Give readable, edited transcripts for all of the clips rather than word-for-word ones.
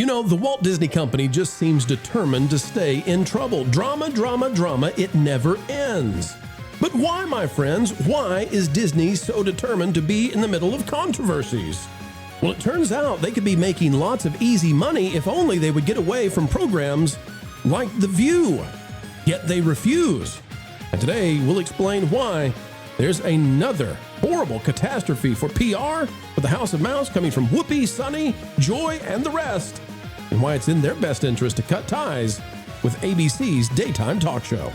You know, the Walt Disney Company just seems determined to stay in trouble. Drama, drama, drama, it never ends. But why, my friends? Why is Disney so determined to be in the middle of controversies? Well, it turns out they could be making lots of easy money if only they would get away from programs like The View. Yet they refuse. And today we'll explain why. There's another horrible catastrophe for PR for the House of Mouse coming from Whoopi, Sunny, Joy, and the rest, and why it's in their best interest to cut ties with ABC's daytime talk show.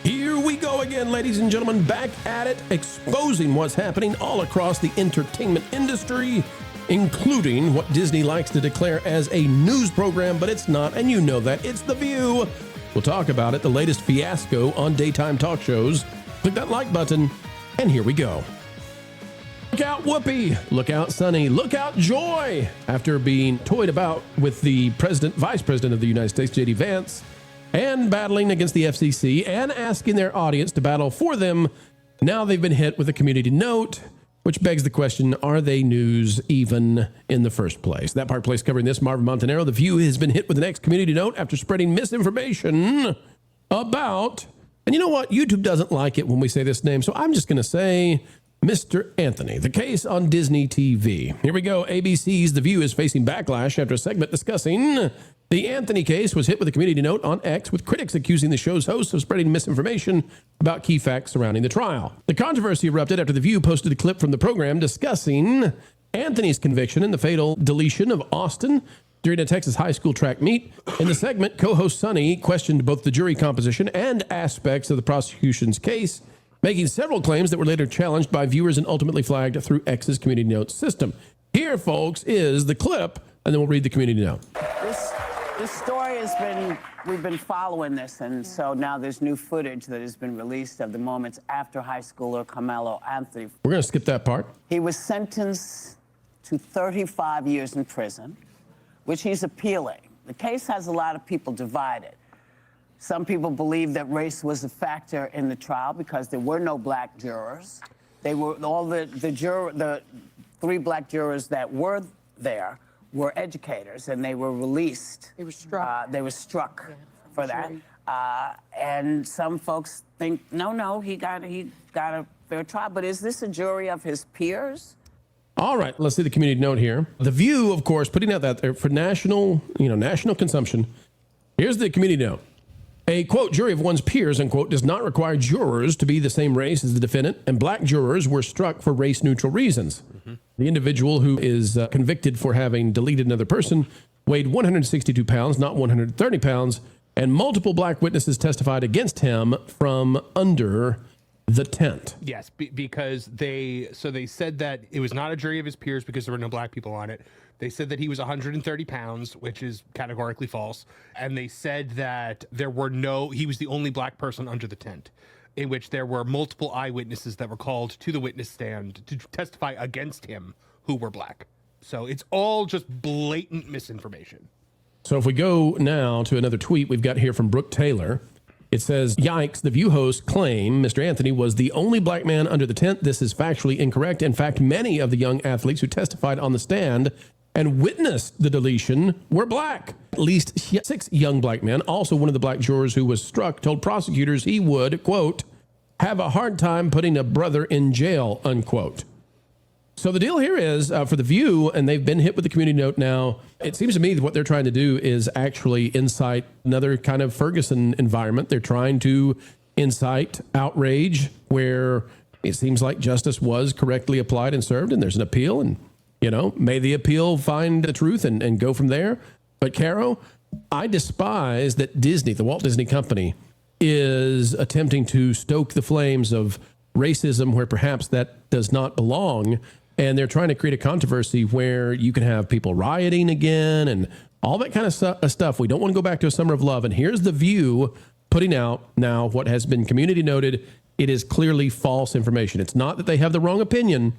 Here we go again, ladies and gentlemen, back at it, exposing what's happening all across the entertainment industry, including what Disney likes to declare as a news program, but it's not, and you know that. It's The View. We'll talk about it, the latest fiasco on daytime talk shows. Click that like button, and here we go. Look out, Whoopi. Look out, Sunny. Look out, Joy. After being toyed about with the vice president of the United States, J.D. Vance, and battling against the FCC and asking their audience to battle for them, now they've been hit with a community note, which begs the question, are they news even in the first place? That part place covering this, Marvin Montenaro. The View has been hit with the next community note after spreading misinformation about, and you know what? YouTube doesn't like it when we say this name, so I'm just going to say Mr. Anthony, the case on Disney TV. Here we go. ABC's The View is facing backlash after a segment discussing the Anthony case was hit with a community note on X, with critics accusing the show's hosts of spreading misinformation about key facts surrounding the trial. The controversy erupted after The View posted a clip from the program discussing Anthony's conviction in the fatal deletion of Austin during a Texas high school track meet. In the segment, co-host Sunny questioned both the jury composition and aspects of the prosecution's case, making several claims that were later challenged by viewers and ultimately flagged through X's community note system. Here, folks, is the clip, and then we'll read the community note. This story has been, we've been following this, and so now there's new footage that has been released of the moments after high schooler Carmelo Anthony. We're going to skip that part. He was sentenced to 35 years in prison, which he's appealing. The case has a lot of people divided. Some people believe that race was a factor in the trial because there were no black jurors. They were all the 3 black jurors that were there were educators, and they were released. They were struck. For that. And some folks think, no, he got a fair trial. But is this a jury of his peers? All right, let's see the community note here. The View, of course, putting out that there for national consumption. Here's the community note. A, quote, jury of one's peers, unquote, does not require jurors to be the same race as the defendant, and black jurors were struck for race-neutral reasons. Mm-hmm. The individual who is convicted for having deleted another person weighed 162 pounds, not 130 pounds, and multiple black witnesses testified against him from under the tent. Yes, because they said that it was not a jury of his peers because there were no black people on it. They said that he was 130 pounds, which is categorically false. And they said that he was the only black person under the tent, in which there were multiple eyewitnesses that were called to the witness stand to testify against him who were black. So it's all just blatant misinformation. So if we go now to another tweet we've got here from Brooke Taylor, it says, yikes, the View hosts claim Mr. Anthony was the only black man under the tent. This is factually incorrect. In fact, many of the young athletes who testified on the stand and witnessed the deletion were black. At least 6 young black men, also one of the black jurors who was struck, told prosecutors he would, quote, have a hard time putting a brother in jail, unquote. So the deal here is for The View, and they've been hit with the community note now, it seems to me that what they're trying to do is actually incite another kind of Ferguson environment. They're trying to incite outrage where it seems like justice was correctly applied and served, and there's an appeal, and may the appeal find the truth and go from there. But Caro, I despise that Disney, the Walt Disney Company, is attempting to stoke the flames of racism where perhaps that does not belong. And they're trying to create a controversy where you can have people rioting again and all that kind of stuff. We don't want to go back to a summer of love. And here's The View putting out now what has been community noted. It is clearly false information. It's not that they have the wrong opinion,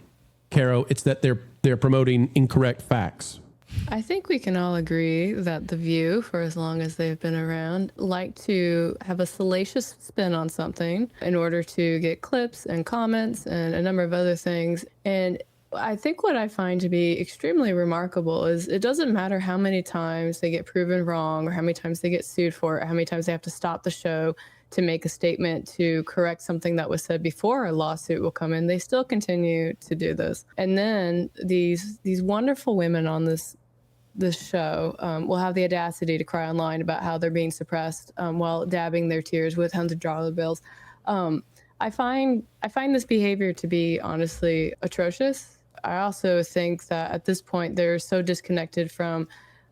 Caro. It's that they're promoting incorrect facts. I think we can all agree that The View, for as long as they've been around, like to have a salacious spin on something in order to get clips and comments and a number of other things. And I think what I find to be extremely remarkable is it doesn't matter how many times they get proven wrong or how many times they get sued for it, or how many times they have to stop the show to make a statement to correct something that was said before a lawsuit will come in. They still continue to do this. And then these wonderful women on this show will have the audacity to cry online about how they're being suppressed while dabbing their tears with $100 bills. I find this behavior to be honestly atrocious. I also think that at this point they're so disconnected from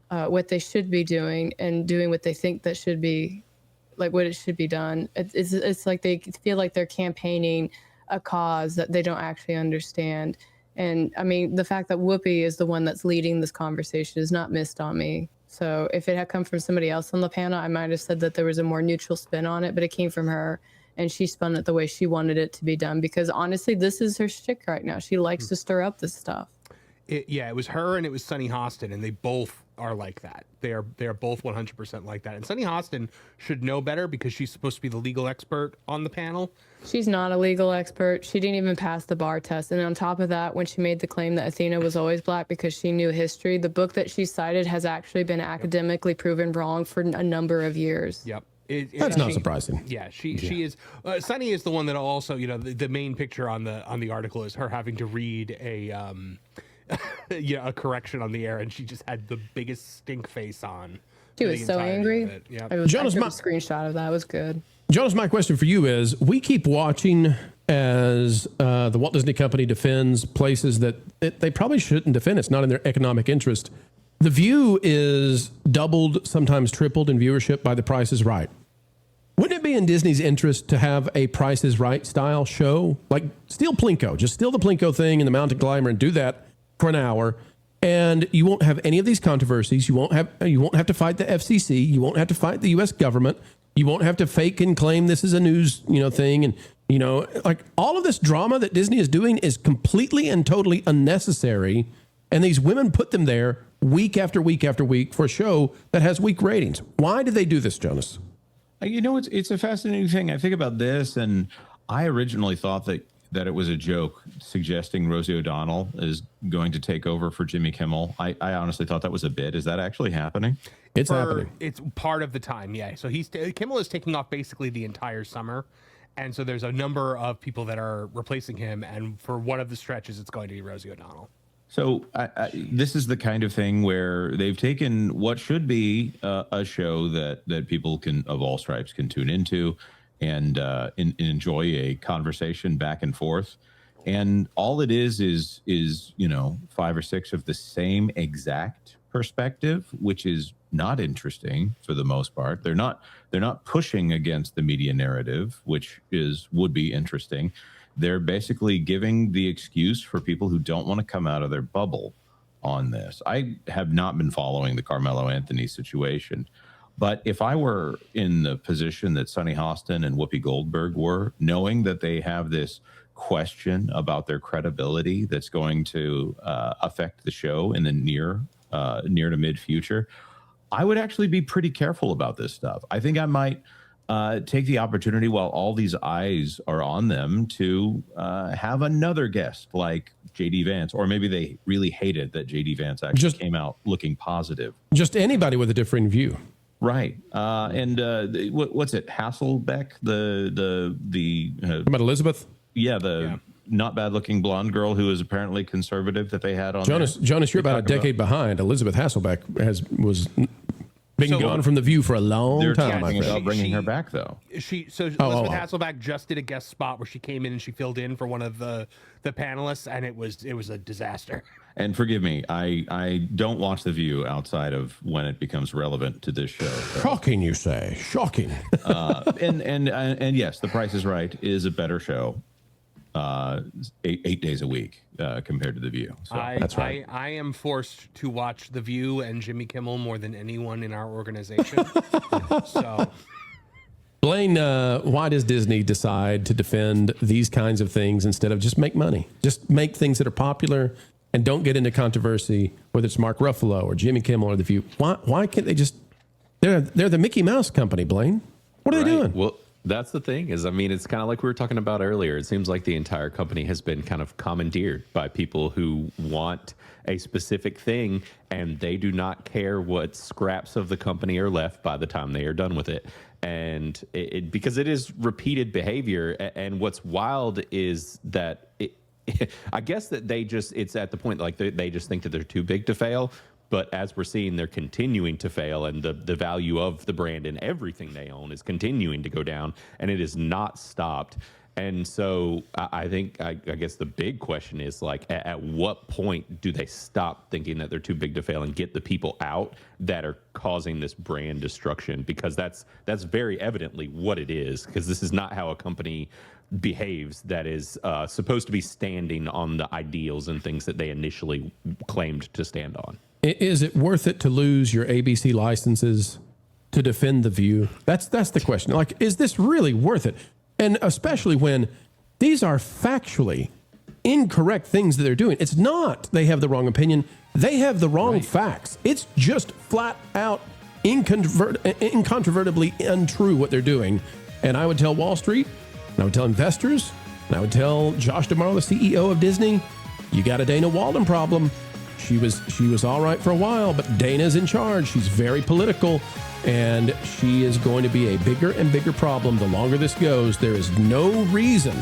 what they should be doing and doing what they think that should be, like what it should be done. It's like they feel like they're campaigning a cause that they don't actually understand. And I mean, the fact that Whoopi is the one that's leading this conversation is not missed on me. So if it had come from somebody else on the panel, I might have said that there was a more neutral spin on it, but it came from her. And she spun it the way she wanted it to be done, because honestly, this is her shtick right now. She likes to stir up this stuff. It was her and it was Sunny Hostin, and they both are like that. They are both 100% like that. And Sunny Hostin should know better because she's supposed to be the legal expert on the panel. She's not a legal expert. She didn't even pass the bar test. And on top of that, when she made the claim that Athena was always black because she knew history, the book that she cited has actually been academically proven wrong for a number of years. Yep. That's not surprising. Yeah, she is. Sunny is the one that also, the main picture on the article is her having to read a a correction on the air, and she just had the biggest stink face on. She was so angry. Yeah. Jonas, I took a screenshot of that. It was good. Jonas, my question for you is: we keep watching as the Walt Disney Company defends places that they probably shouldn't defend. It's not in their economic interest. The View is doubled, sometimes tripled in viewership by The Price is Right. Wouldn't it be in Disney's interest to have a Price is Right style show? Like steal Plinko, just steal the Plinko thing and the Mountain Climber and do that for an hour. And you won't have any of these controversies. You won't have to fight the FCC. You won't have to fight the U.S. government. You won't have to fake and claim this is a news, thing. And, like all of this drama that Disney is doing is completely and totally unnecessary. And these women put them there week after week after week for a show that has weak ratings. Why do they do this, Jonas? It's a fascinating thing. I think about this, and I originally thought that it was a joke suggesting Rosie O'Donnell is going to take over for Jimmy Kimmel. I honestly thought that was a bit. Is that actually happening? It's happening. It's part of the time, yeah. So Kimmel is taking off basically the entire summer. And so there's a number of people that are replacing him. And for one of the stretches, it's going to be Rosie O'Donnell. So this is the kind of thing where they've taken what should be a show that people of all stripes can tune into and enjoy a conversation back and forth. And all it is 5 or 6 of the same exact perspective, which is not interesting for the most part. They're not pushing against the media narrative, which would be interesting. They're basically giving the excuse for people who don't want to come out of their bubble on this. I have not been following the Carmelo Anthony situation, but if I were in the position that Sunny Hostin and Whoopi Goldberg were, knowing that they have this question about their credibility that's going to affect the show in the near to mid future, I would actually be pretty careful about this stuff. I think I might take the opportunity while all these eyes are on them to have another guest like J.D. Vance, or maybe they really hated that J.D. Vance actually came out looking positive. Just anybody with a differing view. Right. What's it? Hasselbeck, about Elizabeth? Yeah, not bad looking blonde girl who is apparently conservative that they had on Jonas, you're about a decade behind. Elizabeth Hasselbeck was been gone from The View for a long time. They're talking about bringing her back, though. Elizabeth Hasselbeck just did a guest spot where she came in and she filled in for one of the panelists, and it was a disaster. And forgive me, I don't watch The View outside of when it becomes relevant to this show. So. Shocking, you say? Shocking. And yes, The Price is Right is a better show. 8 days a week compared to The View. So that's right. I am forced to watch The View and Jimmy Kimmel more than anyone in our organization. So, Blaine, why does Disney decide to defend these kinds of things instead of just make money? Just make things that are popular and don't get into controversy, whether it's Mark Ruffalo or Jimmy Kimmel or The View. Why can't they just, they're the Mickey Mouse company, Blaine. What are they doing? Well, that's the thing is, I mean, it's kind of like we were talking about earlier. It seems like the entire company has been kind of commandeered by people who want a specific thing, and they do not care what scraps of the company are left by the time they are done with it. And because it is repeated behavior. And what's wild is that I guess that it's at the point like they just think that they're too big to fail. But as we're seeing, they're continuing to fail, and the value of the brand and everything they own is continuing to go down, and it is not stopped. And so I think, I guess the big question is, like, at what point do they stop thinking that they're too big to fail and get the people out that are causing this brand destruction? Because that's very evidently what it is, because this is not how a company behaves that is supposed to be standing on the ideals and things that they initially claimed to stand on. Is it worth it to lose your ABC licenses to defend The View? That's the question. Like, is this really worth it? And especially when these are factually incorrect things that they're doing. It's not they have the wrong opinion. They have the wrong facts. It's just flat out incontrovertibly untrue what they're doing. And I would tell Wall Street, and I would tell investors, and I would tell Josh DeMarlo, the CEO of Disney, you got a Dana Walden problem. She was all right for a while, but Dana's in charge. She's very political, and she is going to be a bigger and bigger problem the longer this goes. There is no reason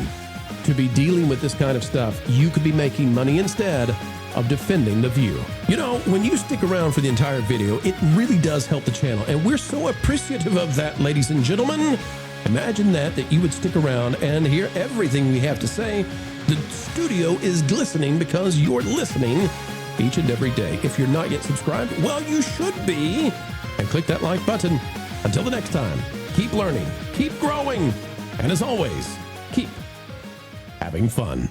to be dealing with this kind of stuff. You could be making money instead of defending The View. You know, when you stick around for the entire video, it really does help the channel, and we're so appreciative of that, ladies and gentlemen. Imagine that you would stick around and hear everything we have to say. The studio is glistening because you're listening each and every day. If you're not yet subscribed, well, you should be. And click that like button. Until the next time, keep learning, keep growing, and as always, keep having fun.